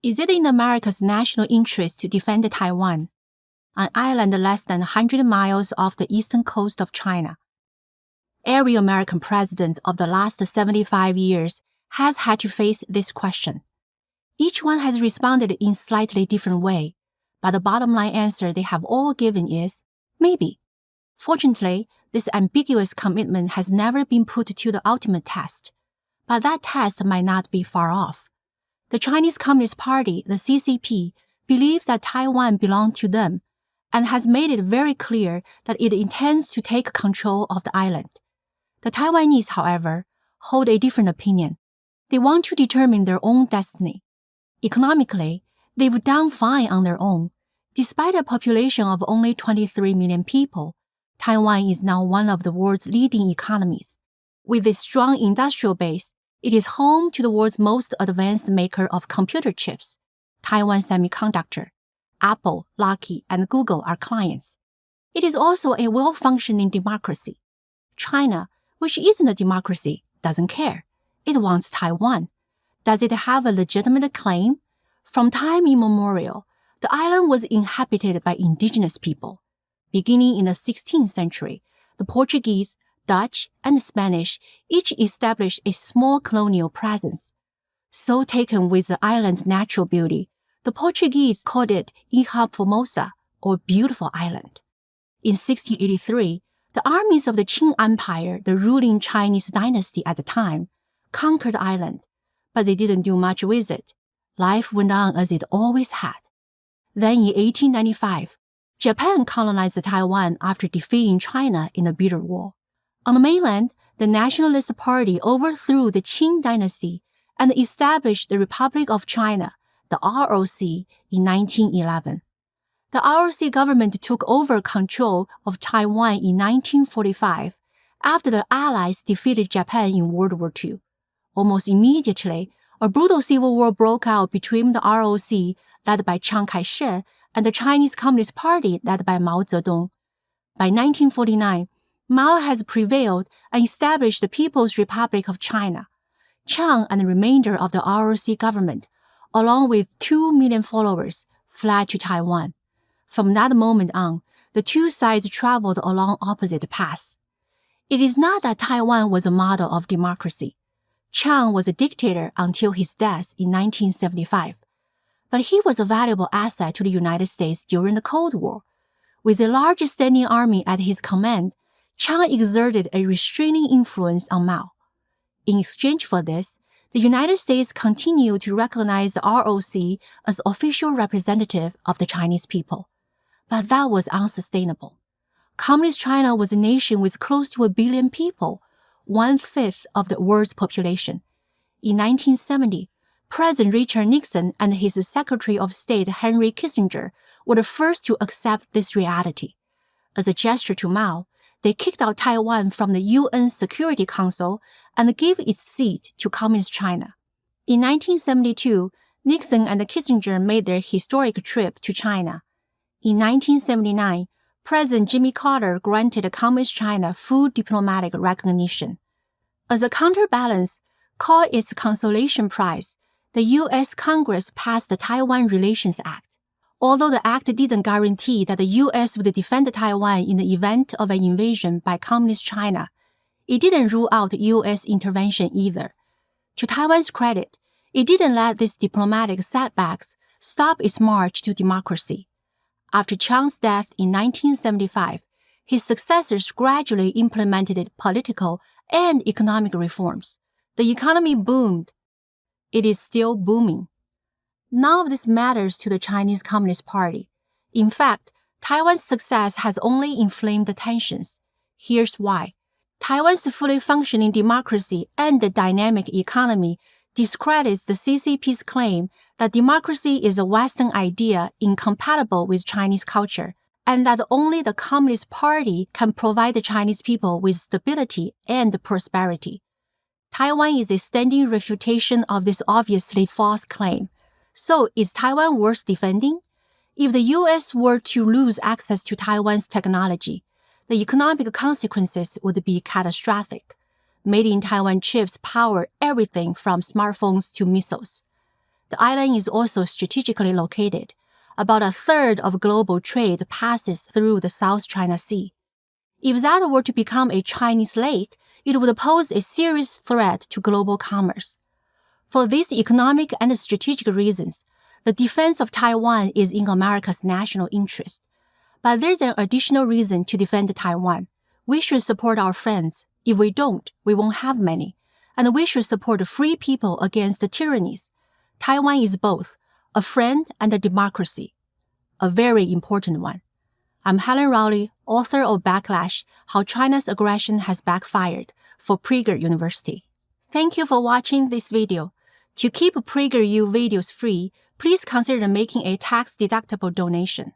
Is it in America's national interest to defend Taiwan, an island less than 100 miles off the eastern coast of China? Every American president of the last 75 years has had to face this question. Each one has responded in slightly different way, but the bottom line answer they have all given is maybe. Fortunately, this ambiguous commitment has never been put to the ultimate test, but that test might not be far off. The Chinese Communist Party, the CCP, believes that Taiwan belongs to them and has made it very clear that it intends to take control of the island. The Taiwanese, however, hold a different opinion. They want to determine their own destiny. Economically, they've done fine on their own. Despite a population of only 23 million people, Taiwan is now one of the world's leading economies. With a strong industrial base, it is home to the world's most advanced maker of computer chips, Taiwan Semiconductor. Apple, Lockheed, and Google are clients. It is also a well-functioning democracy. China, which isn't a democracy, doesn't care. It wants Taiwan. Does it have a legitimate claim? From time immemorial, the island was inhabited by indigenous people. Beginning in the 16th century, the Portuguese, Dutch, and Spanish each established a small colonial presence. So taken with the island's natural beauty, the Portuguese called it Ilha Formosa, or Beautiful Island. In 1683, the armies of the Qing Empire, the ruling Chinese dynasty at the time, conquered the island, but they didn't do much with it. Life went on as it always had. Then in 1895, Japan colonized Taiwan after defeating China in a bitter war. On the mainland, the Nationalist Party overthrew the Qing dynasty and established the Republic of China, the ROC, in 1911. The ROC government took over control of Taiwan in 1945 after the Allies defeated Japan in World War II. Almost immediately, a brutal civil war broke out between the ROC, led by Chiang Kai-shek, and the Chinese Communist Party, led by Mao Zedong. By 1949, Mao has prevailed and established the People's Republic of China. Chiang and the remainder of the ROC government, along with 2 million followers, fled to Taiwan. From that moment on, the two sides traveled along opposite paths. It is not that Taiwan was a model of democracy. Chiang was a dictator until his death in 1975. But he was a valuable asset to the United States during the Cold War. With a large standing army at his command, Chiang exerted a restraining influence on Mao. In exchange for this, the United States continued to recognize the ROC as official representative of the Chinese people. But that was unsustainable. Communist China was a nation with close to 1 billion people, 1/5 of the world's population. In 1970, President Richard Nixon and his Secretary of State Henry Kissinger were the first to accept this reality. As a gesture to Mao, they kicked out Taiwan from the UN Security Council and gave its seat to Communist China. In 1972, Nixon and Kissinger made their historic trip to China. In 1979, President Jimmy Carter granted Communist China full diplomatic recognition. As a counterbalance, called its Consolation Prize, the U.S. Congress passed the Taiwan Relations Act. Although the act didn't guarantee that the U.S. would defend Taiwan in the event of an invasion by Communist China, it didn't rule out U.S. intervention either. To Taiwan's credit, it didn't let these diplomatic setbacks stop its march to democracy. After Chiang's death in 1975, his successors gradually implemented political and economic reforms. The economy boomed. It is still booming. None of this matters to the Chinese Communist Party. In fact, Taiwan's success has only inflamed the tensions. Here's why. Taiwan's fully functioning democracy and the dynamic economy discredits the CCP's claim that democracy is a Western idea incompatible with Chinese culture, and that only the Communist Party can provide the Chinese people with stability and prosperity. Taiwan is a standing refutation of this obviously false claim. So, is Taiwan worth defending? If the U.S. were to lose access to Taiwan's technology, the economic consequences would be catastrophic. Made-in-Taiwan chips power everything from smartphones to missiles. The island is also strategically located. About a third of global trade passes through the South China Sea. If that were to become a Chinese lake, it would pose a serious threat to global commerce. For these economic and strategic reasons, the defense of Taiwan is in America's national interest. But there's an additional reason to defend Taiwan. We should support our friends. If we don't, we won't have many. And we should support free people against the tyrannies. Taiwan is both a friend and a democracy, a very important one. I'm Helen Raleigh, author of Backlash, How China's Aggression Has Backfired for Prager University. Thank you for watching this video. To keep PragerU videos free, please consider making a tax-deductible donation.